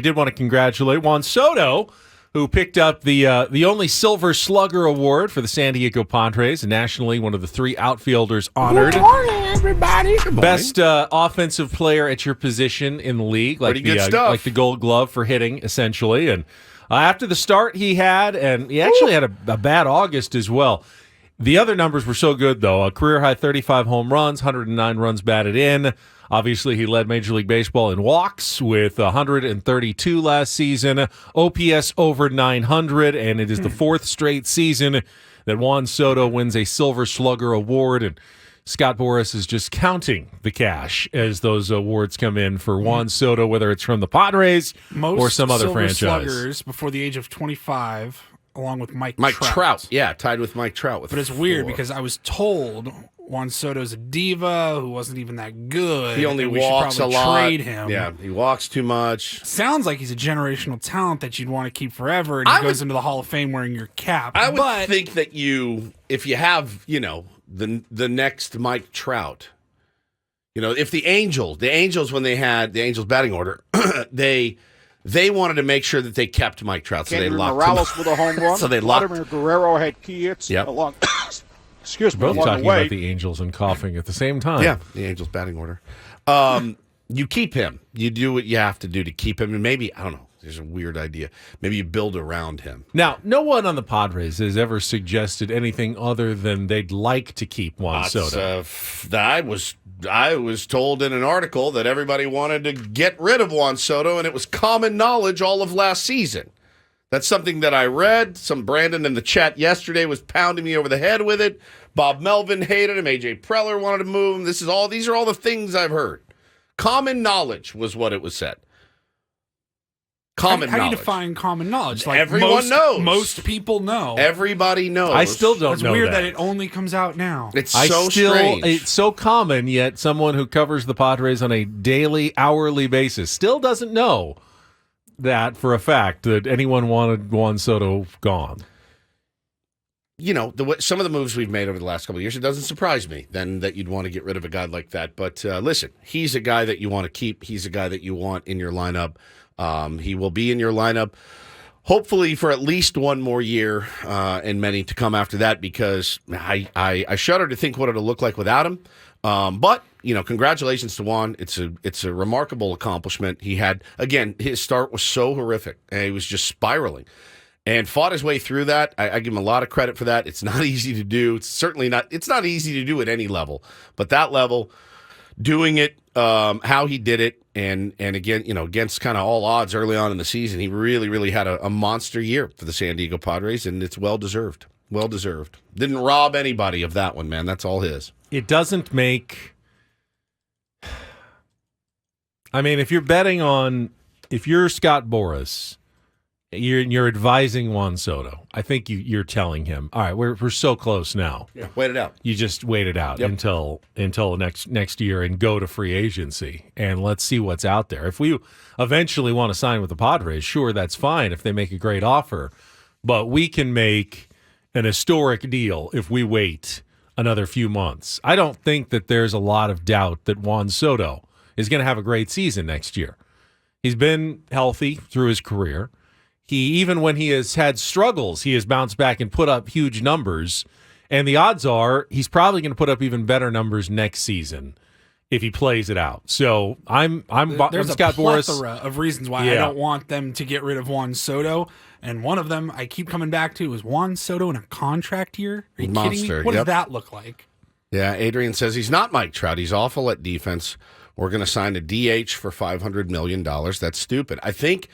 did want to congratulate Juan Soto, who picked up the only Silver Slugger award for the San Diego Padres, nationally one of the 3 outfielders honored. Good morning, everybody. Good morning. Best offensive player at your position in the league, like Pretty good stuff. like the Gold Glove for hitting, essentially. And after the start he had, and he actually had a bad August as well. The other numbers were so good, though. A career-high 35 home runs, 109 runs batted in. Obviously, he led Major League Baseball in walks with 132 last season, OPS over 900, and it is the 4th straight season that Juan Soto wins a Silver Slugger award. And Scott Boras is just counting the cash as those awards come in for Juan Soto, whether it's from the Padres or some other Silver franchise. Sluggers before the age of 25, along with Mike Trout. Yeah, tied with Mike Trout. But it's weird because I was told Juan Soto's a diva who wasn't even that good. He only we walks should probably a lot. Trade him. Yeah, he walks too much. Sounds like he's a generational talent that you'd want to keep forever, and he goes into the Hall of Fame wearing your cap. I would think that if you have, the next Mike Trout, if the Angels when they had the Angels batting order, they wanted to make sure that they kept Mike Trout, so they locked Morales him. with a home run. So they locked. Vladimir Guerrero had key hits along. Excuse me. Both along talking the way. about the Angels and coughing at the same time. Yeah, the Angels batting order. You keep him. You do what you have to do to keep him, and maybe I don't know. There's a weird idea. Maybe you build around him. Now, no one on the Padres has ever suggested anything other than they'd like to keep Juan Soto. I was told in an article that everybody wanted to get rid of Juan Soto, and it was common knowledge all of last season. That's something that I read. Some Brandon in the chat yesterday was pounding me over the head with it. Bob Melvin hated him. AJ Preller wanted to move him. These are all the things I've heard. Common knowledge was what it was said. Common knowledge. How do you define common knowledge? Like everyone knows. Most people know. Everybody knows. I still don't It's know weird that it only comes out now. It's so strange. It's so common, yet someone who covers the Padres on a daily, hourly basis still doesn't know that for a fact that anyone wanted Juan Soto gone. Some of the moves we've made over the last couple of years, it doesn't surprise me then that you'd want to get rid of a guy like that. But listen, he's a guy that you want to keep. He's a guy that you want in your lineup. He will be in your lineup, hopefully for at least one more year, and many to come after that, because I shudder to think what it'll look like without him. But congratulations to Juan. It's a remarkable accomplishment. He had, again, his start was so horrific, and he was just spiraling, and fought his way through that. I give him a lot of credit for that. It's not easy to do. It's not easy to do at any level, but that level, doing it how he did it, and again, against kind of all odds early on in the season, he really, really had a monster year for the San Diego Padres, and it's well deserved. Well deserved. Didn't rob anybody of that one, man. That's all his. It doesn't make. I mean, if you're Scott Boras, you're advising Juan Soto. I think you're telling him, all right, we're so close now. Yeah, wait it out. You just wait it out until next year and go to free agency, and let's see what's out there. If we eventually want to sign with the Padres, sure, that's fine if they make a great offer, but we can make an historic deal if we wait another few months. I don't think that there's a lot of doubt that Juan Soto is going to have a great season next year. He's been healthy through his career. Even when he has had struggles, he has bounced back and put up huge numbers. And the odds are he's probably going to put up even better numbers next season if he plays it out. So I'm There's Scott a plethora of reasons why I don't want them to get rid of Juan Soto. And one of them I keep coming back to is Juan Soto in a contract year. Are you kidding me? What does that look like? Yeah, Adrian says he's not Mike Trout. He's awful at defense. We're going to sign a DH for $500 million. That's stupid. I think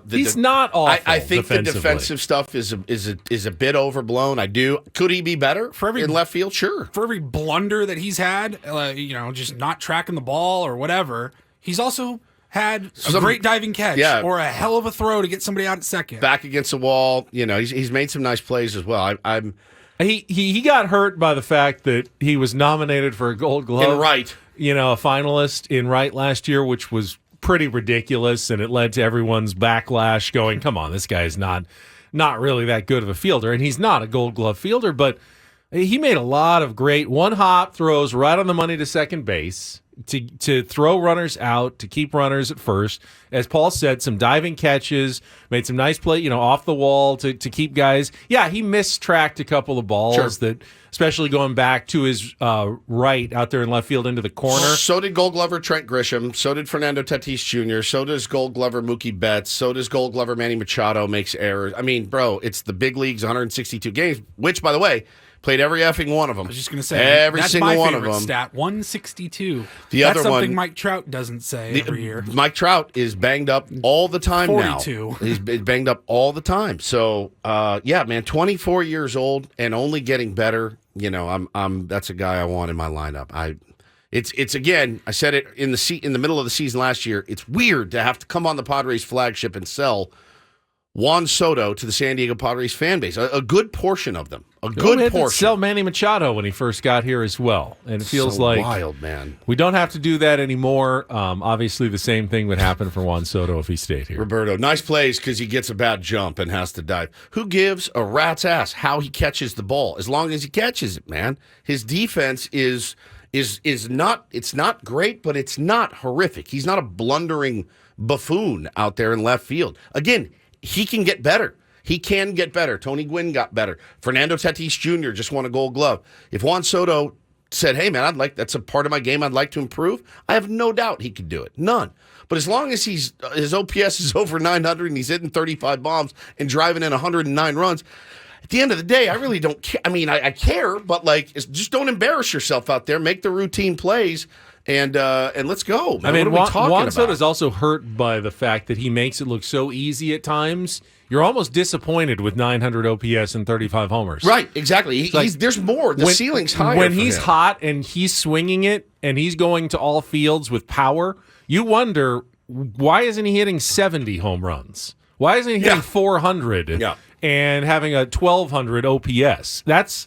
he's not awful. I think the defensive stuff is a bit overblown. I do. Could he be better in left field? Sure. For every blunder that he's had, just not tracking the ball or whatever, he's also had a great diving catch or a hell of a throw to get somebody out at second. Back against the wall. He's made some nice plays as well. He got hurt by the fact that he was nominated for a Gold Glove. In right. A finalist in right last year, which was pretty ridiculous, and it led to everyone's backlash going, come on, this guy's not really that good of a fielder, and he's not a Gold Glove fielder, but he made a lot of great one-hop throws right on the money to second base, to throw runners out, to keep runners at first. As Paul said, some diving catches, made some nice play, off the wall to keep guys. Yeah, he mistracked a couple of balls that, especially going back to his right out there in left field into the corner. So did Gold Glover Trent Grisham. So did Fernando Tatis Jr. So does Gold Glover Mookie Betts. So does Gold Glover Manny Machado, makes errors. I mean, bro, it's the big leagues, 162 games, which, by the way, played every effing one of them. I was just going to say, every that's single my one of favorite them. stat, 162. The that's other something one, Mike Trout doesn't say every year. Mike Trout is banged up all the time 42. now. He's banged up all the time. So, yeah, man, 24 years old and only getting better. That's a guy I want in my lineup. It's again, I said it in the middle of the season last year. It's weird to have to come on the Padres flagship and sell Juan Soto to the San Diego Padres fan base. A good portion of them. A good portion. Sell Manny Machado when he first got here as well. And it feels so like wild, man. We don't have to do that anymore. Obviously, the same thing would happen for Juan Soto if he stayed here. Roberto, nice plays because he gets a bad jump and has to dive. Who gives a rat's ass how he catches the ball? As long as he catches it, man. His defense is not, it's not great, but it's not horrific. He's not a blundering buffoon out there in left field. Again, he can get better. He can get better. Tony Gwynn got better. Fernando Tatis Jr. just won a Gold Glove. If Juan Soto said, hey, man, that's a part of my game I'd like to improve, I have no doubt he could do it. None. But as long as his OPS is over 900 and he's hitting 35 bombs and driving in 109 runs, at the end of the day, I really don't care. I mean, I care, but just don't embarrass yourself out there. Make the routine plays. And let's go. Man. I mean, Juan Soto is about? also hurt by the fact that he makes it look so easy at times. You're almost disappointed with 900 OPS and 35 homers. Right, exactly. There's more. The ceiling's higher. When he's hot and he's swinging it and he's going to all fields with power, you wonder, why isn't he hitting 70 home runs? Why isn't he hitting 400 and having a 1,200 OPS? That's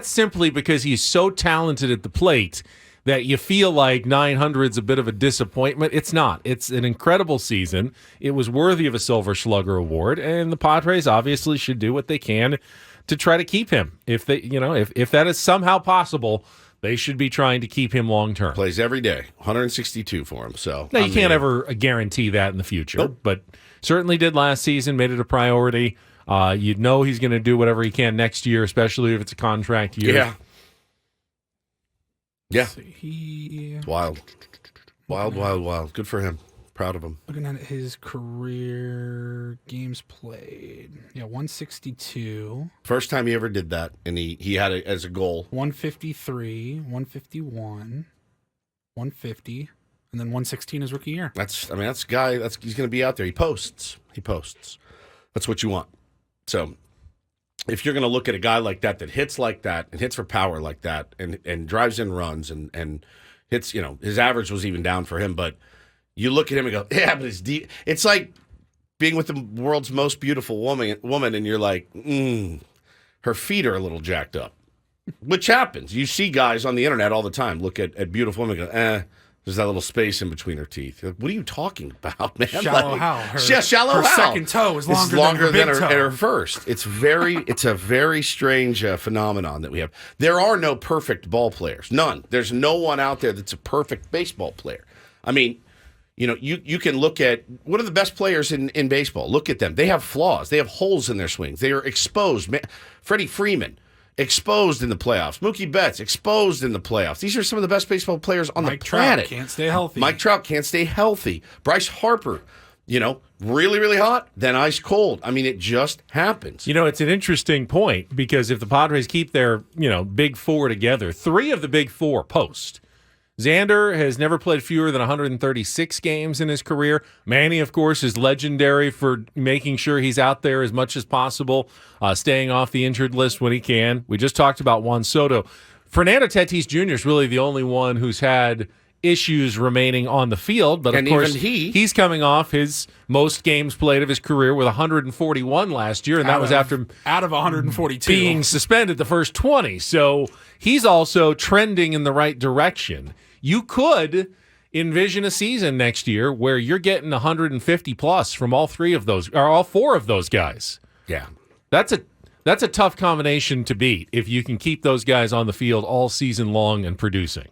simply because he's so talented at the plate that you feel like 900's a bit of a disappointment. It's not. It's an incredible season. It was worthy of a Silver Slugger award, and the Padres obviously should do what they can to try to keep him. If they, if that is somehow possible, they should be trying to keep him long term. Plays every day, 162 for him. So now you can't ever guarantee that in the future, but certainly did last season. Made it a priority. You'd know he's going to do whatever he can next year, especially if it's a contract year. Yeah. Yeah. It's wild. Wild. Good for him. Proud of him. Looking at his career games played. 162. First time he ever did that, and he had it as a goal. 153, 151, 150, and then 116 his rookie year. That's a guy, he's going to be out there. He posts. That's what you want. So if you're going to look at a guy like that hits like that and hits for power like that and drives in runs and hits, his average was even down for him, but you look at him and go, yeah, but it's like being with the world's most beautiful woman and you're like, her feet are a little jacked up, which happens. You see guys on the internet all the time look at beautiful women and go, there's that little space in between her teeth. What are you talking about, man? Shallow how? Shallow her how? Second toe is longer than her first. It's a very strange phenomenon that we have. There are no perfect ball players. None. There's no one out there that's a perfect baseball player. I mean, you can look at what are the best players in baseball. Look at them. They have flaws. They have holes in their swings. They are exposed. Freddie Freeman, exposed in the playoffs. Mookie Betts, exposed in the playoffs. These are some of the best baseball players on the planet. Mike Trout can't stay healthy. Mike Trout can't stay healthy. Bryce Harper, really, really hot, then ice cold. I mean, it just happens. It's an interesting point because if the Padres keep their, big four together, 3 of the big 4 post. Xander has never played fewer than 136 games in his career. Manny, of course, is legendary for making sure he's out there as much as possible, staying off the injured list when he can. We just talked about Juan Soto. Fernando Tatis Jr. is really the only one who's had issues remaining on the field, but of course he's coming off his most games played of his career with 141 last year, and that was after out of 142 being suspended the first 20. So he's also trending in the right direction. You could envision a season next year where you're getting 150 plus from all 4 of those guys. Yeah, that's a tough combination to beat if you can keep those guys on the field all season long and producing.